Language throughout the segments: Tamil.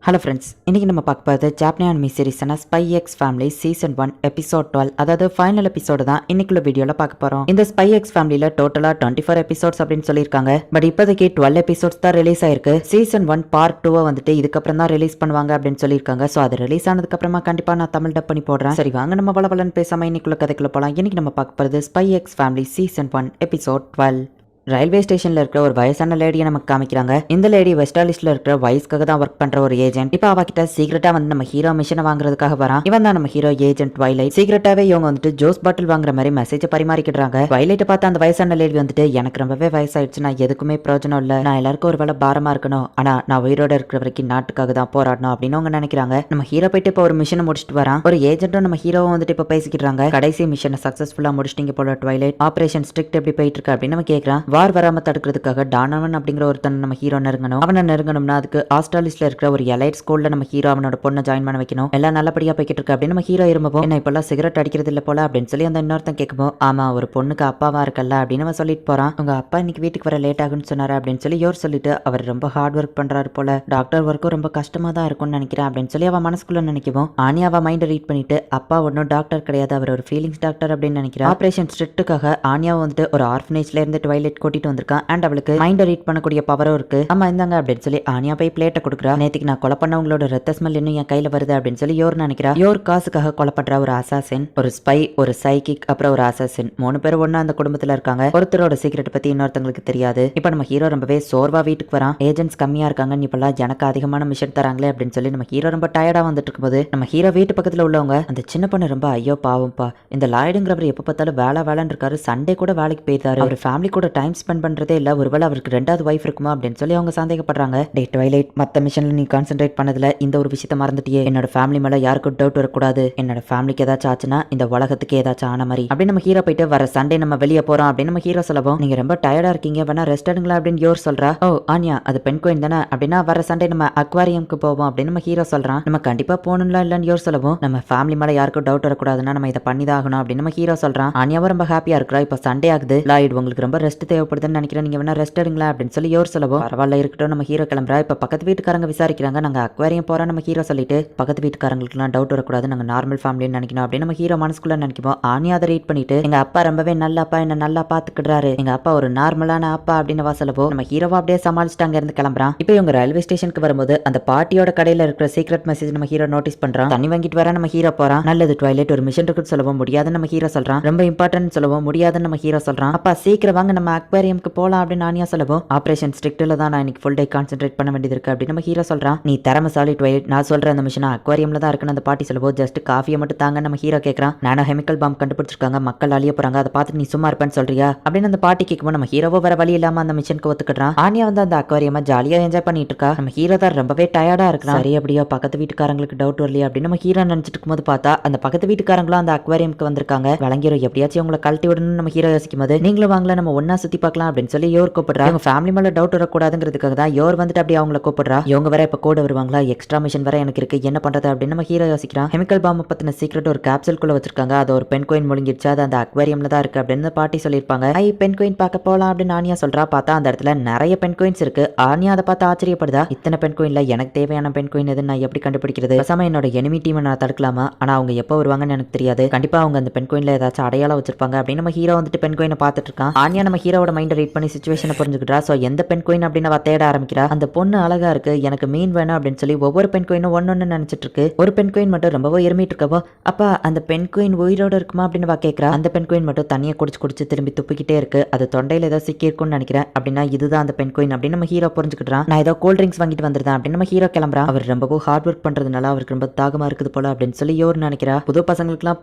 ஹலோ ஃப்ரெண்ட்ஸ், இன்றைக்கி நம்ம பார்க்க போகிறது ஜாப்பனிஸ் அனிமி சீரிஸான Spy X Family season 1 episode 12, அதாவது ஃபைனல் எபிசோடு தான் இன்னைக்குள்ள வீடியோவில் பார்க்க போகிறோம். இந்த ஸ்பை எக்ஸ் ஃபேமிலியில் டோட்டலாக 24 எபிசோட்ஸ் அப்படின்னு சொல்லியிருக்காங்க. பட் இப்போதைக்கு 12 எபிசோட்ஸ் தான் ரிலீஸ் ஆயிருக்கு. சீசன் 1 பார்ட் 2 வந்துட்டு இதுக்கப்புறம் தான் ரிலீஸ் பண்ணுவாங்க அப்படின்னு சொல்லியிருக்காங்க. ஸோ அது ரிலீஸ் ஆனதுக்கப்புறமா கண்டிப்பாக நான் தமிழ் டப் பண்ணி போடுறேன். சரி வாங்க நம்ம வளவலன்னு பேசாமல் இன்னைக்குள்ள கதைக்குள்ள போகலாம். இன்னைக்கு நம்ம பார்க்க போகிறது spy X Family season 1 episode 12. Railway ஸ்டேஷன்ல இருக்கிற ஒரு வயசான லேடியை நமக்கு காமிக்கிறாங்க. இந்த லேடி வெஸ்டாலிஸ்ட்ல இருக்கிற வயசுக்காக தான் ஒர்க் பண்ற ஒரு ஏஜென்ட். இப்போ அவகிட்ட சீக்கிரட்டா வந்து நம்ம ஹீரோ மிஷனை வாங்குறதுக்காக வரான். இவன் தான் நம்ம ஹீரோ ஏஜென்ட் ட்வைலைட். சீக்கிரட்டாவே இவங்க வந்துட்டு ஜோஸ் பாட்டில் வாங்குற மாதிரி மெசேஜ் பரிமாறிக்கிறாங்க. ட்வைலைட்டை பார்த்து அந்த வயசான லேடி வந்துட்டு, எனக்கு ரொம்பவே வயசாயிடுச்சு, நான் எதுக்குமே பிரயோஜனம் இல்ல, நான் எல்லாருக்கும் ஒரு வேலை பாரமா இருக்கணும், ஆனா நான் உயிரோட இருக்கிற வரைக்கும் நாட்டுக்காக தான் போராடணும் அப்படின்னு அவங்க நினைக்கிறாங்க. நம்ம ஹீரோ போயிட்டு இப்போ ஒரு மிஷனை முடிச்சுட்டு வரான். ஒரு ஏஜென்ட்டும் நம்ம ஹீரோவும் வந்துட்டு இப்போ பேசிக்கிறாங்க. கடைசி மிஷனை சக்சஸ்ஃபுல்லா முடிச்சிட்டீங்க போல ட்வைலைட், ஆபரேஷன் ஸ்ட்ரிக்ட் எப்படி போயிட்டு இருக்கு அப்படின்னு நம்ம கேட்கறான். வார் வராம தடுக்கிறது டானவன் அப்படிங்கிற ஒருத்தன் நம்ம ஹீரோ நெருங்கணும். அவனை நெருங்கணும்னா அதுக்கு ஆஸ்திரேலியால இருக்கிற ஒரு எலைட் ஸ்கூல்ல நம்ம ஹீரோ அவனோட பொண்ணை ஜாயின் பண்ண வைக்கணும். எல்லாம் நல்லபடியா போய்கிட்டு இருக்கு அப்படின்னு நம்ம ஹீரோ இருமப்போ, என்ன இப்பெல்லாம் சிகரெட் அடிக்கிறது இல்ல போல அப்படின்னு சொல்லி அந்த இன்னொருத்தன் கேட்கும்போது, ஆமா ஒரு பொண்ணுக்கு அப்பாவா இருக்கல்ல அப்படின்னு அவன் சொல்லிட்டு போறான். உங்க அப்பா இன்னைக்கு வீட்டுக்கு வர லேட் ஆகுன்னு சொன்னாரு அப்படின்னு சொல்லி யோர் சொல்லிட்டு, அவர் ரொம்ப ஹார்ட் ஒர்க் பண்றாரு போல, டாக்டர் ஒர்க்கும் ரொம்ப கஷ்டமா தான் இருக்கும்னு நினைக்கிறேன் அப்படின்னு சொல்லி அவன் மனசுக்குள்ள நினைக்கவும், ஆனி அவ மைண்டை ரீட் பண்ணிட்டு, அப்பா ஒன்னும் டாக்டர் கிடையாது, அவர் ஒரு ஃபீலிங்ஸ் டாக்டர் அப்படின்னு நினைக்கிறேன். ஆபரேஷன் ஸ்ட்ரிக்ட்டுக்காக ஆனியா வந்துட்டு ஒரு ஆர்ஃபனேஜ்ல இருந்து ட்வைலைட் கூட்டிட்டு வந்திருக்கான். அண்ட் அவளுக்கு மைண்டை ரீட் பண்ணக்கூடிய பவரும் இருக்கு. ஆமா இந்தாங்க அப்படின்னு சொல்லி ஆனியா போய் பிளேட்டை கொடுக்குறா. நேத்துக்கு நான் கொலை பண்ணவங்களோட ரத்த ஸ்மெல் இன்னும் என் கையில வருது அப்படின்னு சொல்லி யோர் நினைக்கிறா. யோர் காசுக்காக கொலை பண்ற ஒரு அசாசின், ஒரு ஸ்பை, ஒரு சைக்கிக், அப்புறம் ஒரு அசாசின், 3 பேர் ஒண்ணா அந்த குடும்பத்துல இருக்காங்க. ஒருத்தரோட சீக்ரெட் பத்தி இன்னொருத்தங்களுக்கு தெரியாது. இப்ப நம்ம ஹீரோ ரொம்பவே சோர்வா வீட்டுக்கு வரான். ஏஜென்ட்ஸ் கம்மியா இருக்காங்க, இப்பெல்லாம் எனக்கு அதிகமான மிஷன் தராங்களே அப்படின்னு சொல்லி நம்ம ஹீரோ ரொம்ப டயர்டா வந்துட்டு இருக்கும்போது, நம்ம ஹீரோ வீட்டு பக்கத்துல உள்ளவங்க, அந்த சின்ன பொண்ணு ரொம்ப ஐயோ பாவம்பா, இந்த லாய்டுங்கிறவர் எப்ப பார்த்தாலும் வேலைன்னு இருக்காரு, சண்டே கூட வேலைக்கு போயிருந்தாரு, அவர் ஃபேமிலி கூட டைம் ஸ்பெண்ட் பண்றதே இல்ல, ஒருவேளை அவருக்கு ரெண்டாவது வைஃப் இருக்குமா அப்படின்னு சொல்லி அவங்க சந்தேகப்படுறாங்க. டே ட்வைலைட், மத்த மிஷன்ல நீ கான்சென்ட்ரேட் பண்ணதுல இந்த ஒரு விஷயத்த மறந்துட்டியே, என்னோட ஃபேமிலி மேல யாருக்கும் டவுட் வரக்கூடாது, என்னோட ஃபேமிலிக்கு ஏதாச்சும் ஆச்சுன்னா இந்த உலகத்துக்கு ஏதாச்சும் ஆன மாதிரி அப்படின்னு நம்ம ஹீரோ போயிட்டு, வர சண்டே நம்ம வெளியே போறோம் அப்படின்னு நம்ம ஹீரோ சொல்லவும், நீங்க ரொம்ப டயர்டா இருக்கீங்க, வேணா ரெஸ்ட் எடுங்களா அப்படின்னு யோர் சொல்றா. ஓ ஆனியா, அது பெண் கோயின் தானே அப்படின்னா வர சண்டே நம்ம அக்வாரியம்க்கு போவோம் அப்படின்னு நம்ம ஹீரோ சொல்றான். நம்ம கண்டிப்பா போகணும்ல இல்லன்னு யோர் சொல்லவும், நம்ம ஃபேமிலி மேல யாருக்கும் டவுட் வரக்கூடாதுன்னா நம்ம இதை பண்ணிதான் ஆகணும் அப்படின்னு நம்ம ஹீரோ சொல்றான். ஆனியாவும் ரொம்ப ஹாப்பியா இருக்கிறா. இப்போ சண்டே ஆகுது, லாய்டு உங்களுக்கு ரொம்ப ரெஸ்ட் தேவைப்படுதுன்னு நினைக்கிறேன், நீங்க வேணா ரெஸ்ட் எடுங்களா அப்படின்னு சொல்லி யோர் சொல்லவும், பரவாயில்ல இருக்கட்டும் நம்ம ஹீரோ கிளம்புறா. இப்ப பக்கத்து வீட்டுக்காரங்க விசாரிக்கிறாங்க, நாங்க அக்வாரியம் போறோம் நம்ம ஹீரோ சொல்லிட்டு, பக்கத்து வீட்டுக்காரங்களுக்குலாம் டவுட் வரக்கூடாது, நாங்க நார்மல் ஃபேமிலின்னு நினைக்கணும் அப்படின்னு நம்ம ஹீரோ மனசுக்குள்ள நினைக்குவோம். ஆனியா அதை ரீட் பண்ணிட்டு, எங்க அப்பா ரொம்பவே நல்ல அப்பா, என்ன நல்லா பாத்துக்கிடுறாரு, எங்க அப்பா ஒரு நார்மலான அப்பா அப்படின்னு வாசலவோ நம்ம ஹீரோவா அப்படியே சமாளிச்சுட்டு அங்க இருந்து கிளம்புறான். இப்போ இவங்க ரயில்வே ஸ்டேஷனுக்கு வரும்போது அந்த பாட்டியோட கடையில இருக்கிற சீக்ரெட் மெசேஜ் நம்ம ஹீரோ நோட்டீஸ் பண்றான். தண்ணி வாங்கிட்டு வர நம்ம ஹீரோ போறான். நல்லது ட்வைலைட், ஒரு மிஷன் இருக்குன்னு சொல்லவும் முடியாதுன்னு நம்ம ஹீரோ சொல்றான். ரொம்ப இம்பார்ட்டன்ட் சொல்லவும் முடியாதுன்னு நம்ம ஹீரோ சொல்றான். அப்பா சீக்கிரம் வாங்க நம்ம அக்வாரியம்க்கு போலாம் அப்படின்னு ஆனியா சொல்லவும், ஆபரேஷன் ஸ்ட்ரிக்ட்ல தான் நான் இன்னைக்கு ஃபுல் டே கான்சென்ட்ரேட் பண்ண வேண்டியது இருக்கு அப்படின்னு நம்ம ஹீரோ சொல்றான். நீ திறமைசாலி ட்வைலைட், நான் சொல்ற அந்த மிஷன் அக்வாரியம்ல தான் இருக்குன்னு அந்த பாட்டி சொல்லவோ, ஜஸ்ட் காஃபியை மட்டும் தாங்க நம்ம ஹீரோ கேட்கறான். நானோ கெமிக்கல் பாம் கண்டுபிடிச்சிருக்காங்க, மக்கள் அழிய போறாங்க, அதை பார்த்து நீ சும்மா இருப்பேன்னு சொல்றியா அப்படின்னு அந்த பாட்டி கேட்கும்போது நம்ம ஹீரோவோ வர வழி இல்லாம அந்த மிஷனுக்கு ஒத்துக்கிட்டான். ஆனியா வந்து அந்த அக்வாரியமா ஜாலியா என்ஜாய் பண்ணிட்டு இருக்கா. நம்ம ஹீரோ தான் ரொம்பவே டயர்டா இருக்கான். சரி அப்படியோ பக்கத்து வீட்டுக்காரங்களுக்கு டவுட் வரலையா அப்படின்னு நம்ம ஹீரோ நினைச்சிட்டு இருக்கும்போது பார்த்தா அந்த பக்கத்து வீட்டுக்காரங்களும் அந்த அக்வாரியம்க்கு வந்திருக்காங்க. விளங்கிரும் எப்படியாச்சும் உங்களை கழட்டி விடணும்னு நம்ம ஹீரோ யோசிக்கும் போது, நீங்களும் வாங்கல நம்ம ஒன்னா சுத்தி பார்க்கலாம் அப்படின்னு சொல்லி யோர் கூப்பிடுறா. அவங்க ஃபேமிலி மேல டவுட் வரக்கூடாதுங்கிறதுக்காக தான் யோர் வந்துட்டு அப்படியே அவங்களை கூப்பிடுறா. இவங்க வர இப்ப கூட வருவாங்களா, எக்ஸ்ட்ரா மிஷன் வர எனக்கு இருக்கு, என்ன பண்றது அப்படின்னு நம்ம ஹீரோ யோசிக்கிறான். கெமிக்கல் பாம் பத்தின சீக்ரெட் ஒரு கேப்சூல்குள்ள வச்சிருக்காங்க, அது ஒரு பெண் கோயின் முழுங்கிடுச்சு, அது அந்த அக்வாரியம்ல தான் இருக்கு அப்படின்னு பாட்டி சொல்லியிருப்பாங்க. ஐ பெண் கோயின் பார்க்க போலாம் அப்படின்னு ஆனியா சொல்றா. பார்த்தா அந்த இடத்துல நிறைய பெண் கோயின்ஸ் இருக்கு. ஆனியா அதை பார்த்து ஆச்சரியப்படுதா, இத்தனை பெண் கோயின்ல எனக்கு தேவையான பெண் கோயின் எதுன்னு நான் எப்படி கண்டுபிடிக்கிறது, பசாம என்னோட எனிமி டீமை நான் தடுக்கலாமா, ஆனா அவங்க எப்போ வருவாங்கன்னு எனக்கு தெரியாது, கண்டிப்பா அவங்க அந்த பெண் கோயின்ல ஏதாச்சும் அடையாளம் வச்சிருப்பாங்க அப்படின்னு நம்ம ஹீரோ வந்துட்டு பெண் கோயினை பார்த்துட்டு இருக்கான். ஆனியா நம்ம ஹீரோட மைண்டை ரீட் பண்ணி சிச்சுவேஷனை புரிஞ்சுக்கிட்டா. சோ எந்த பெண் கோயின் அப்படின்னு அவ தேட ஆரம்பிக்கிறா. அந்த பொண்ணு அழகா இருக்கு, எனக்கு மீன் வேணும் அப்படின்னு சொல்லி ஒவ்வொரு பெண் கோயினும் ஒன்னொன்னு நினைச்சிட்டு இருக்கு. ஒரு பெண் கோயின் மட்டும் ரொம்பவே எருமிட்டு இருக்கவோ, அப்பா அந்த பெண் கோயின் உயிரோட இருக்குமா அப்படின்னு கேட்கிறா. அந்த பெண் கோயின் மட்டும் தண்ணியை குடிச்சு திரும்பி துப்பிக்கிட்டே இருக்கு, அது தொண்டையில ஏதோ சிக்கி இருக்கும்னு நினைக்கிறேன் அப்படின்னா இதுதான் அந்த பெண் கோயின் அப்படின்னு நம்ம ஹீரோ புரிஞ்சுக்கிட்டான். நான் ஏதோ கூல் ட்ரிங்க்ஸ் வாங்கிட்டு வந்துருந்தேன் அப்படின்னு நம்ம ஹீரோ கிளம்புறான். அவர் ரொம்பவும் ஹார்ட் ஒர்க் பண்றதுனால அவருக்கு ரொம்ப தாகமா இருக்குது போல அப்படின்னு சொல்லி யோர் நினைக்கிறா. புது பசங்களுக்குலாம்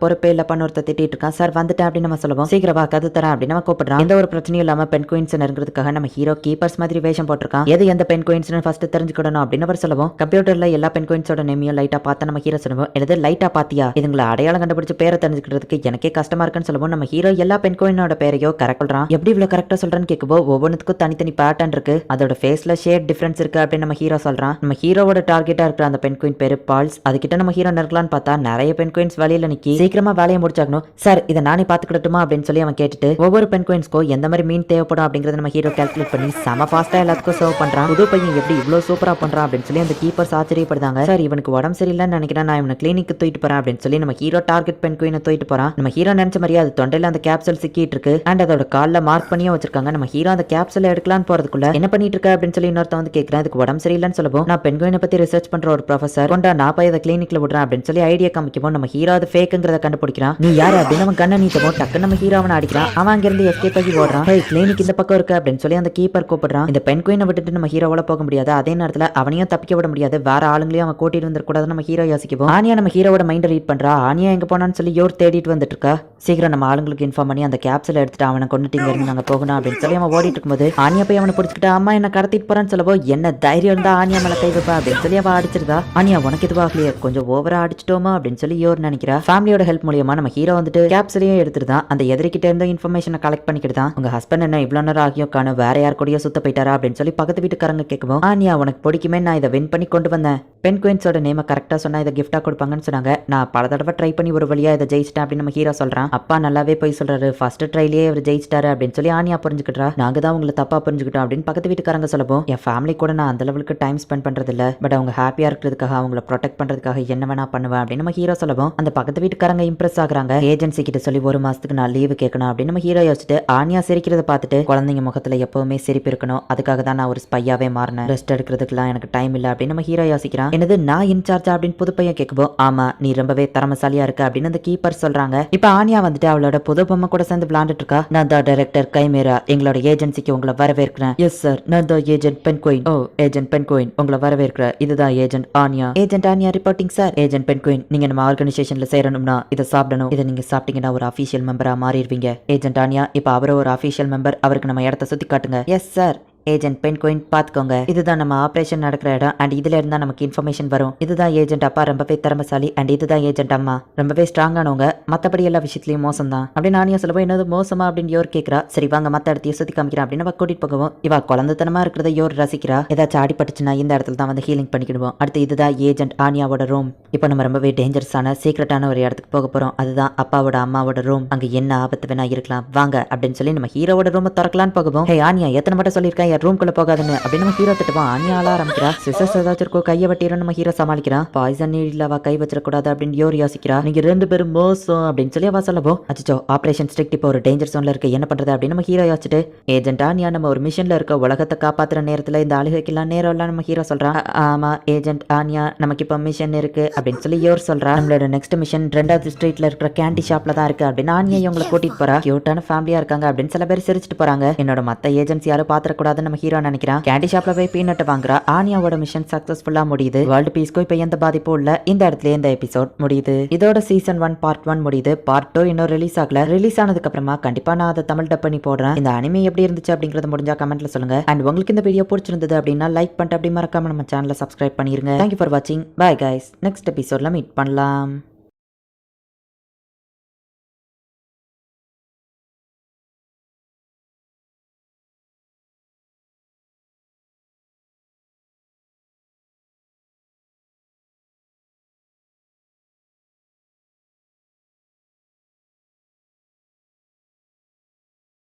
பொறுப்பே இல்லப்பான்னு ஒருத்தர் திட்டிட்டு இருக்கான். சார் வந்துட்டேன் அப்படின்னு நம்ம சொல்லுவோம். சீக்கிரம் வா கது தரேன் அப்படின்னு நம்ம கூப்பிடுறான். எந்த ஒரு பிரச்சனையும் இல்லாம பெண் கோயின்ஸ் நெருங்கிறதுக்காக நம்ம ஹீரோ கீப்பர்ஸ் மாதிரி வேஷம் போட்டிருக்கான். எது எந்த பெண் கோயின்ஸ் ஃபர்ஸ்ட் தெரிஞ்சுக்கணும் அப்படின்னு அவர் சொல்லுவோம். கம்ப்யூட்டர்ல எல்லா பெண் கோயின்ஸோட நேமையும் லைட்டா பார்த்து நம்ம ஹீரோ சொல்லுவோம். எழுது லைட்டா பாத்தியா, இதுங்களை அடையாளம் கண்டுபிடிச்சு பேரை தெரிஞ்சுக்கிறதுக்கு எனக்கே கஷ்டமா இருக்குன்னு சொல்லுவோம். நம்ம ஹீரோ எல்லா பெண் கோயினோட பேரையோ கரெக்ட் சொல்றான். எப்படி இவ்வளவு கரெக்டா சொல்றேன்னு கேட்கும்போது, ஒவ்வொன்றுக்கும் தனித்தனி பேட்டர்ன் இருக்கு, அதோட ஃபேஸ்ல ஷேட் டிஃபரன்ஸ் இருக்கு அப்படின்னு நம்ம ஹீரோ சொல்றான். நம்ம ஹீரோவோட டார்கெட்டா இருக்கிற அந்த பெண் கோயின் பேரு பால்ஸ். அதுகிட்ட நம்ம ஹீரோ நெருக்கலான்னு பார்த்தா நிறைய பெண் கோயின்ஸ் வழியில நிக்கி சீக்கிரமா வேலையை முடிச்சாகணும். சார் இதை நானே பாத்துக்கிட்டுமா அப்படின்னு சொல்லி அவன் கேட்டுட்டு, ஒவ்வொரு பெண் கோயின்ஸ்க்கும் எந்த மாதிரி மீன் தேவைப்படும் அப்படிங்கறத நம்ம ஹீரோ கால்குலேட் பண்ணி செம ஃபாஸ்டா எல்லாத்துக்கும் சர்வ் பண்றான். புது பையன் எப்படி இவ்வளவு சூப்பரா பண்றான் அப்படின்னு சொல்லி அந்த கீப்பர்ஸ் ஆச்சரியப்படுறாங்க. சார் இவனுக்கு உடம்பு சரியில்லைன்னு நினைக்கிறேன், நான் இவனை கிளினிக்கு தூக்கிட்டு போறேன் அப்படின்னு சொல்லி நம்ம ஹீரோ டார்கெட் பெண் குயினை தூக்கிட்டு போறான். நம்ம ஹீரோ நினைச்ச மாதிரியே அது தொண்டையில அந்த கேப்சூல் சிக்கிட்டு இருக்கு அண்ட் அதோட கால்ல மார்க் பண்ணியும் வச்சிருக்காங்க. நம்ம ஹீரோ அந்த கேப்சூல் எடுக்கலான்னு போறதுக்குள்ள என்ன பண்ணிட்டு இருக்க அப்படின்னு சொல்லி இன்னொருத்த வந்து கேட்கறேன். இதுக்கு உடம்பு சரியில்லைன்னு சொல்லவும் நான் பெண் குயினை பத்தி ரிசர்ச் பண்ற ஒரு ப்ரொஃபசர் கொண்டா நான் போய் அதை கிளினிக்ல விடுறேன் அப்படின்னு சொல்லி ஐடியா காமிக்கவும் நம்ம ஹீரோ அது ஃபேக்குங்கிறத கண்டுபிடிக்கிறான். நீ யாரு அப்படின்னு நம்ம கண்ணை நீட்டவும் டக்கு நம்ம ஹீரோ அவனை அடிக்கிறான். அவன் அங்கிருந்து எஸ்கேப் ஆகி ஓடுறான். ஹே கிளினிக் இந்த பக்கம் இருக்கு அப்படின்னு சொல்லி அந்த கீப்பர் கூப்பிடுறான். இந்த பெண் குயினை விட்டுட்டு நம்ம ஹீரோவால போக முடியாது, அதே நேரத்துல அவனையும் தப்பிக்க விட முடியாது, வேற ஆளுங்களையும் அவன் கூட்டிட்டு வந்துடக்கூடாது நம்ம ஹீரோ யோசிக்கவும் ஆனியா நம்ம ஹீரோவோட மைண்ட் ரீட் பண்றா. ஆனியா எங்க போனான்னு சொல்லி யோர் தேடிட்டு வந்துட்டு இருக்கா. சீக்கிரம் நம்ம ஆளுங்களுக்கு இன்ஃபார்ம் பண்ணி அந்த கேப்சூல் எடுத்துட்டு அவனை கொண்டுட்டீங்க இருந்து நாங்க போகணும் அப்படின்னு சொல்லி அவன் ஓடிட்டு இருக்கும்போது ஆனியா போய் அவனை பிடிச்சிக்கிட்டு அம்மா என்ன கடத்திட்டு போறான்னு சொல்லவோ என்ன தைரியம் இருந்தா ஆனியா மேல கை வைப்பா அப்படின்னு சொல்லி அவ அடிச்சிருந்தா. ஆனியா உனக்கு இதுவாகலையே, கொஞ்சம் ஓவரா அடிச்சிட்டோமா அப்படின்னு சொல்லி யோர் நினைக்கிறா. ஃபேமிலியோட ஹெல்ப் மூலியமா நம்ம ஹீரோ வந்துட்டு கேப்சூலையும் எடுத்துருதான் அந்த எதிரிக்கிட்ட இருந்து இன்ஃபர்மேஷனை கலெக்ட் பண்ணிக்கிட்டு தான் உங்க ஹஸ்பண்ட் என்ன இவ்வளவு நேரம் ஆகியும் காணும், வேற யார் கூடயோ சுத்த போயிட்டாரா அப்படின்னு சொல்லி பக்கத்து வீட்டுக்காரங்க கேட்கவும் ஆனியா உனக்கு பிடிக்குமே, நான் இதை வின் பண்ணி கொண்டு வந்தேன், பெண் குயின்ஸோட நேம கரெக்டா சொன்னா இதை கிஃப்டா கொடுப்பாங்கன்னு சொன்னாங்க, நான் பல தடவை ட்ரை பண்ணி ஒரு வழியா இதை ஜெயிச்சிட்டேன் அப்படின்னு நம்ம ஹீரோ சொல்றான். அப்பா நல்லாவே போய் சொல்றாரு, ஃபர்ஸ்ட் ட்ரைலயே அவர் ஜெயிச்சிட்டாரு அப்படின்னு சொல்லி ஆனியா புரிஞ்சுக்கிட்டா. நாங்க தான் உங்களை தப்பா புரிஞ்சுக்கிட்டோம் அப்படின்னு பக்கத்து வீட்டுக்காரங்க சொல்லவும் என் ஃபேமிலி கூட நான் அந்த லெவலுக்கு டைம் ஸ்பெண்ட் பண்றது இல்ல, பட் அவங்க ஹாப்பியா இருக்கிறதுக்காக அவங்கள ப்ரொடெக்ட் பண்றதுக்காக என்ன வேணா பண்ணுவேன் அப்படின்னு நம்ம ஹீரோ சொல்லவும் அந்த பக்கத்து வீட்டுக்காரங்க இம்ப்ரெஸ் ஆகுறாங்க. ஏஜென்சி கிட்ட சொல்லி ஒரு மாசத்துக்கு நான் லீவு கேட்கணும் அப்படின்னு நம்ம ஹீரோ யோசிச்சுட்டு ஆனியா சிரிக்கிறத பார்த்துட்டு குழந்தைங்க முகத்துல எப்பவுமே சிரிப்பு இருக்கணும், அதுக்காக தான் நான் ஒரு ஸ்பையாவே மாறினேன், ரெஸ்ட் எடுக்கிறதுக்குலாம் எனக்கு டைம் இல்ல அப்படின்னு நம்ம ஹீரோ யோசிக்கிறான். என்னது நான் இன்சார்ஜ் அப்படின்னு புது பையன் கேட்கவும் ஆமா நீ ரொம்பவே திறமசாலியா இருக்க அப்படின்னு அந்த கீப்பர் சொல்றாங்க. இப்ப ஆனியா வந்துட்டு அவளோட புது பொம்மை கூட சேர்ந்து விளையாண்டுட்டு இருக்கா. நான் தான் டைரக்டர் கைமேரா, எங்களோட ஏஜென்சிக்கு உங்களை வரவேற்கிறேன். எஸ் சார், நான் தான் agent penguin. Oh agent penguin உங்களை வரவேற்கிறேன், இதுதான் agent Anya. Agent Anya reporting sir. Agent penguin நீங்க நம்ம ஆர்கனைசேஷன்ல சேரணும்னா இதை சாப்பிடணும், இதை நீங்க சாப்பிட்டீங்கன்னா ஒரு அபிஷியல் மெம்பரா மாறிடுவீங்க. ஏஜென்ட் ஆனியா இப்ப அவரை ஒரு அபிஷியல் மெம்பர், அவருக்கு நம்ம இடத்த சுத்தி காட்டுங்க. Yes sir. ஏஜென்ட் பெண் குயின் பாத்துக்கோங்க, இதுதான் நம்ம ஆபரேஷன் நடக்கிற இடம் அண்ட் இதுல இருந்தா நமக்கு இன்ஃபர்மேஷன் வரும். இதுதான் ஏஜென்ட் அப்பா ரொம்பவே திறமசாலி அண்ட் இதுதான் ஏஜென்ட் அம்மா ரொம்பவே ஸ்ட்ராங்கானவங்க, மத்தபடி எல்லா விஷயத்திலயும் மோசம் தான் அப்படின்னு நானியா சொல்லவும் என்னது மோசமா அப்படின்னு யோர் கேட்கிறா. சரி வாங்க மத்த இடத்தையும் சுத்தி காமிக்கிறேன் அப்படின்னு கூட்டிட்டு போகவும் இவ குழந்தைத்தனமா இருக்கிறத யோர் ரசிக்கிறா. ஏதாச்சும் அடிபட்டுச்சுன்னா இந்த இடத்துல தான் வந்து ஹீலிங் பண்ணிக்கிடுவோம். அடுத்து இதுதான் ஏஜென்ட் ஆனியாவோட ரூம். இப்போ நம்ம ரொம்பவே டேஞ்சரஸான சீக்ரெட்டான ஒரு இடத்துக்கு போக போறோம், அதுதான் அப்பாவோட அம்மாவோட ரூம், அங்க என்ன ஆபத்து வேணா இருக்கலாம் வாங்க அப்படின்னு சொல்லி நம்ம ஹீரோவோட ரூமை திறக்கலான்னு போகவும் ஹே ஆனியா எத்தனை மட்டும் சொல்லியிருக்கேன் ரூம்குள்ள போகாதுன்னு அப்படின்னு நம்ம ஹீரோ திட்டுவோம். ஆனியா ஆள ஆரம்பிக்கிறா. சிசர்ஸ் ஏதாச்சும் இருக்கோ கையை வெட்டிடும் நம்ம ஹீரோ சமாளிக்கிறான். பாய்சன் நீடில் கை வச்சிடக்கூடாது அப்படின்னு யோர் யோசிக்கிறா. நீங்க ரெண்டு பேரும் மோசம் அப்படின்னு சொல்லி அவ சொல்லவும் அச்சோ ஆபரேஷன் ஸ்ட்ரிக்ட் இப்போ ஒரு டேஞ்சர் ஜோன்ல இருக்கு என்ன பண்றது அப்படின்னு நம்ம ஹீரோ யோசிச்சுட்டு ஏஜென்ட் ஆனியா நம்ம ஒரு மிஷன்ல இருக்க உலகத்தை காப்பாத்துற நேரத்துல இந்த அழுகைக்கெல்லாம் நேரம் எல்லாம் நம்ம ஹீரோ சொல்றான். ஆமா ஏஜென்ட் ஆனியா நமக்கு இப்போ மிஷன் இருக்கு அப்படின்னு சொல்லி யோர் சொல்றா. நம்மளோட நெக்ஸ்ட் மிஷன் 2வது ஸ்ட்ரீட்ல இருக்கிற கேண்டி ஷாப்ல தான் இருக்கு அப்படின்னு ஆனியா இவங்களை கூட்டிட்டு போறா. கியூட்டான ஃபேமிலியா இருக்காங்க அப்படின்னு சில பேர் சிரிச்சிட்டு போறாங்க. என்னோட மத்த ஏஜென்சி யாரும் பாத்திரக்கூடாதுன்னு நம்ம ஹீரோ நினைக்கிறான். கேண்டி ஷாப்ல போய் பீனட் வாங்குறா. ஆனியாவோட மிஷன் சக்சஸ்ஃபுல்லா முடியுது. வேர்ல்டு பீஸ்க்கு இப்ப எந்த பாதிப்பும் இல்ல. இந்த இடத்துல இந்த எபிசோட் முடியுது. இதோட சீசன் 1 பார்ட் 1 முடியுது. பார்ட் 2 இன்னும் ரிலீஸ் ஆகல. ரிலீஸ் ஆனதுக்கு அப்புறமா கண்டிப்பா நான் அதை தமிழ் டப் பண்ணி போடுறேன். இந்த அனிமே எப்படி இருந்துச்சு அப்படிங்கறத முடிஞ்சா கமெண்ட்ல சொல்லுங்க. அண்ட் உங்களுக்கு இந்த வீடியோ பிடிச்சிருந்தது அப்படின்னா லைக் பண்ணிட்டு அப்படி மறக்காம நம்ம சேனலை சப்ஸ்கிரைப் பண்ணிருங்க. தேங்க்யூ ஃபார் வாட்சிங். Bye guys. நெக்ஸ்ட் எபிசோட்ல மீட் பண்ணலாம்.